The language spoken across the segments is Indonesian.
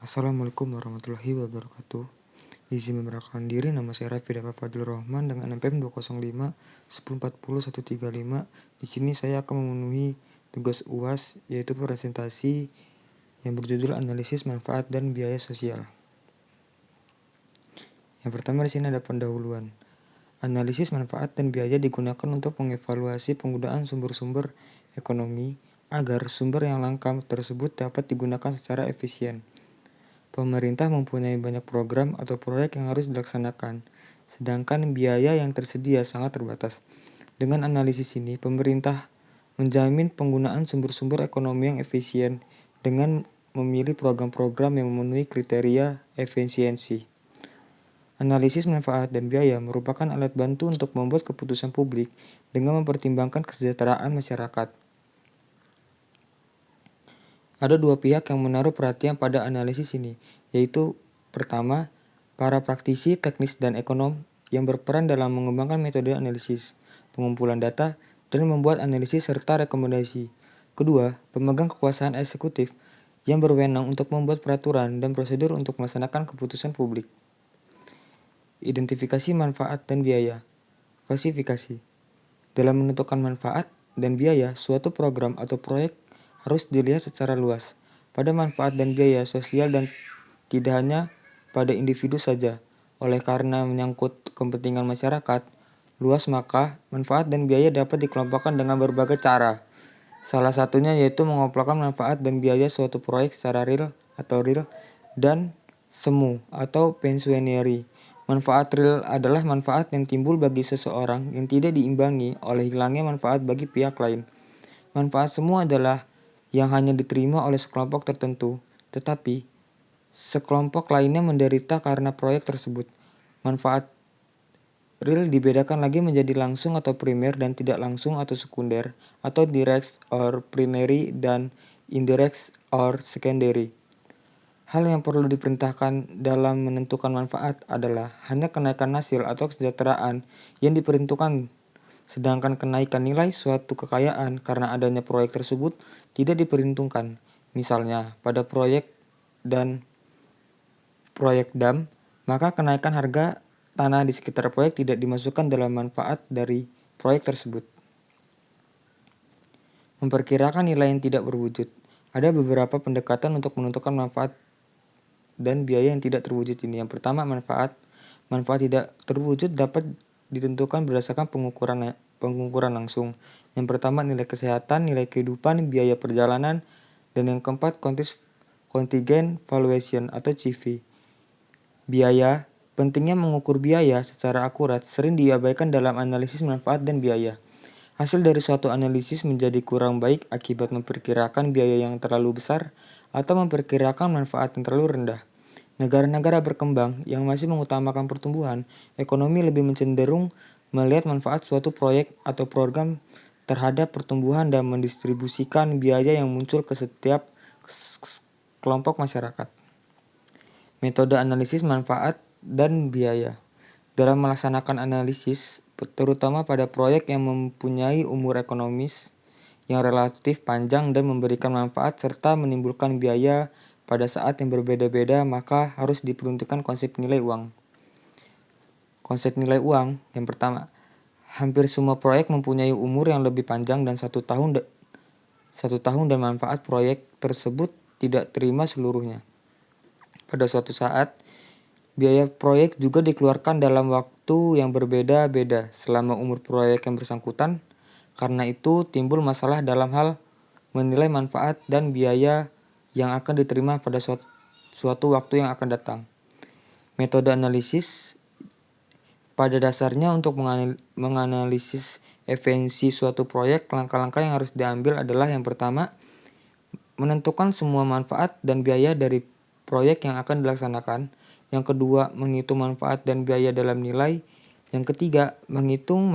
Assalamualaikum warahmatullahi wabarakatuh. Izin memperkenalkan diri, nama saya Raffi Dava Fadlur Rahman dengan NPM 205 1040 135. Di sini saya akan memenuhi tugas UAS yaitu presentasi yang berjudul analisis manfaat dan biaya sosial. Yang pertama di sini ada pendahuluan. Analisis manfaat dan biaya digunakan untuk mengevaluasi penggunaan sumber-sumber ekonomi agar sumber yang langka tersebut dapat digunakan secara efisien. Pemerintah mempunyai banyak program atau proyek yang harus dilaksanakan, sedangkan biaya yang tersedia sangat terbatas. Dengan analisis ini, pemerintah menjamin penggunaan sumber-sumber ekonomi yang efisien dengan memilih program-program yang memenuhi kriteria efisiensi. Analisis manfaat dan biaya merupakan alat bantu untuk membuat keputusan publik dengan mempertimbangkan kesejahteraan masyarakat. Ada dua pihak yang menaruh perhatian pada analisis ini, yaitu pertama, para praktisi, teknis, dan ekonom yang berperan dalam mengembangkan metode analisis, pengumpulan data, dan membuat analisis serta rekomendasi. Kedua, pemegang kekuasaan eksekutif yang berwenang untuk membuat peraturan dan prosedur untuk melaksanakan keputusan publik. Identifikasi manfaat dan biaya. Klasifikasi. Dalam menentukan manfaat dan biaya suatu program atau proyek harus dilihat secara luas pada manfaat dan biaya sosial dan tidak hanya pada individu saja. Oleh karena menyangkut kepentingan masyarakat luas, maka manfaat dan biaya dapat dikelompokkan dengan berbagai cara. Salah satunya yaitu mengelompokkan manfaat dan biaya suatu proyek secara real dan semu atau pensiuneri. Manfaat real adalah manfaat yang timbul bagi seseorang yang tidak diimbangi oleh hilangnya manfaat bagi pihak lain. Manfaat semu adalah yang hanya diterima oleh sekelompok tertentu, tetapi sekelompok lainnya menderita karena proyek tersebut. Manfaat real dibedakan lagi menjadi langsung atau primer dan tidak langsung atau sekunder, atau direct or primary dan indirect or secondary. Hal yang perlu diperintahkan dalam menentukan manfaat adalah hanya kenaikan hasil atau kesejahteraan yang diperuntukkan, sedangkan kenaikan nilai suatu kekayaan karena adanya proyek tersebut tidak diperhitungkan. Misalnya, pada proyek dam, maka kenaikan harga tanah di sekitar proyek tidak dimasukkan dalam manfaat dari proyek tersebut. Memperkirakan nilai yang tidak berwujud. Ada beberapa pendekatan untuk menentukan manfaat dan biaya yang tidak terwujud ini. Yang pertama, manfaat tidak terwujud dapat ditentukan berdasarkan pengukuran langsung. Yang pertama, nilai kesehatan, nilai kehidupan, biaya perjalanan, dan yang keempat, contingent valuation atau CV. Biaya, pentingnya mengukur biaya secara akurat sering diabaikan dalam analisis manfaat dan biaya. Hasil dari suatu analisis menjadi kurang baik akibat memperkirakan biaya yang terlalu besar atau memperkirakan manfaat yang terlalu rendah. Negara-negara berkembang yang masih mengutamakan pertumbuhan ekonomi lebih cenderung melihat manfaat suatu proyek atau program terhadap pertumbuhan dan mendistribusikan biaya yang muncul ke setiap kelompok masyarakat. Metode analisis manfaat dan biaya. Dalam melaksanakan analisis, terutama pada proyek yang mempunyai umur ekonomis yang relatif panjang dan memberikan manfaat serta menimbulkan biaya pada saat yang berbeda-beda, maka harus diperuntukkan konsep nilai uang. Konsep nilai uang yang pertama, hampir semua proyek mempunyai umur yang lebih panjang dan 1 tahun dan manfaat proyek tersebut tidak terima seluruhnya. Pada suatu saat, biaya proyek juga dikeluarkan dalam waktu yang berbeda-beda selama umur proyek yang bersangkutan. Karena itu timbul masalah dalam hal menilai manfaat dan biaya yang akan diterima pada suatu waktu yang akan datang. Metode analisis pada dasarnya untuk menganalisis efisiensi suatu proyek, langkah-langkah yang harus diambil adalah yang pertama, menentukan semua manfaat dan biaya dari proyek yang akan dilaksanakan. Yang kedua, menghitung manfaat dan biaya dalam nilai. Yang ketiga, menghitung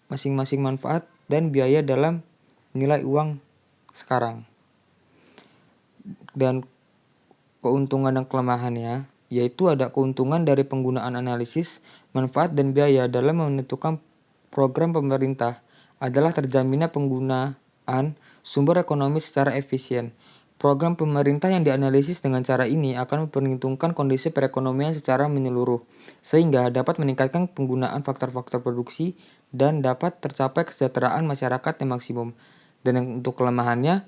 masing-masing manfaat dan biaya dalam nilai uang sekarang. Dan keuntungan dan kelemahannya, yaitu ada keuntungan dari penggunaan analisis manfaat dan biaya dalam menentukan program pemerintah adalah terjaminnya penggunaan sumber ekonomi secara efisien. Program pemerintah yang dianalisis dengan cara ini akan memperhitungkan kondisi perekonomian secara menyeluruh, sehingga dapat meningkatkan penggunaan faktor-faktor produksi dan dapat tercapai kesejahteraan masyarakat yang maksimum. Dan untuk kelemahannya,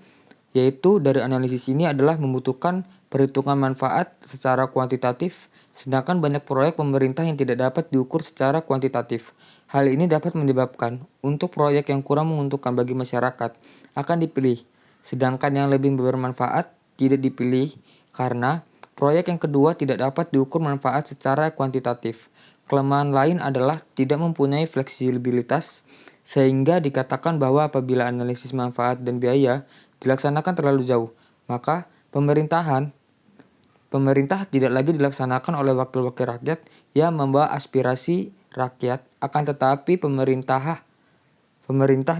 yaitu dari analisis ini adalah membutuhkan perhitungan manfaat secara kuantitatif, sedangkan banyak proyek pemerintah yang tidak dapat diukur secara kuantitatif. Hal ini dapat menyebabkan untuk proyek yang kurang menguntungkan bagi masyarakat akan dipilih, sedangkan yang lebih bermanfaat tidak dipilih karena proyek yang kedua tidak dapat diukur manfaat secara kuantitatif. Kelemahan lain adalah tidak mempunyai fleksibilitas, sehingga dikatakan bahwa apabila analisis manfaat dan biaya dilaksanakan terlalu jauh, maka pemerintah tidak lagi dilaksanakan oleh wakil-wakil rakyat yang membawa aspirasi rakyat, akan tetapi pemerintah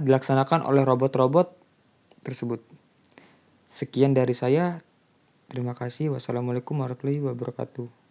dilaksanakan oleh robot-robot tersebut. Sekian dari saya. Terima kasih. Wassalamualaikum warahmatullahi wabarakatuh.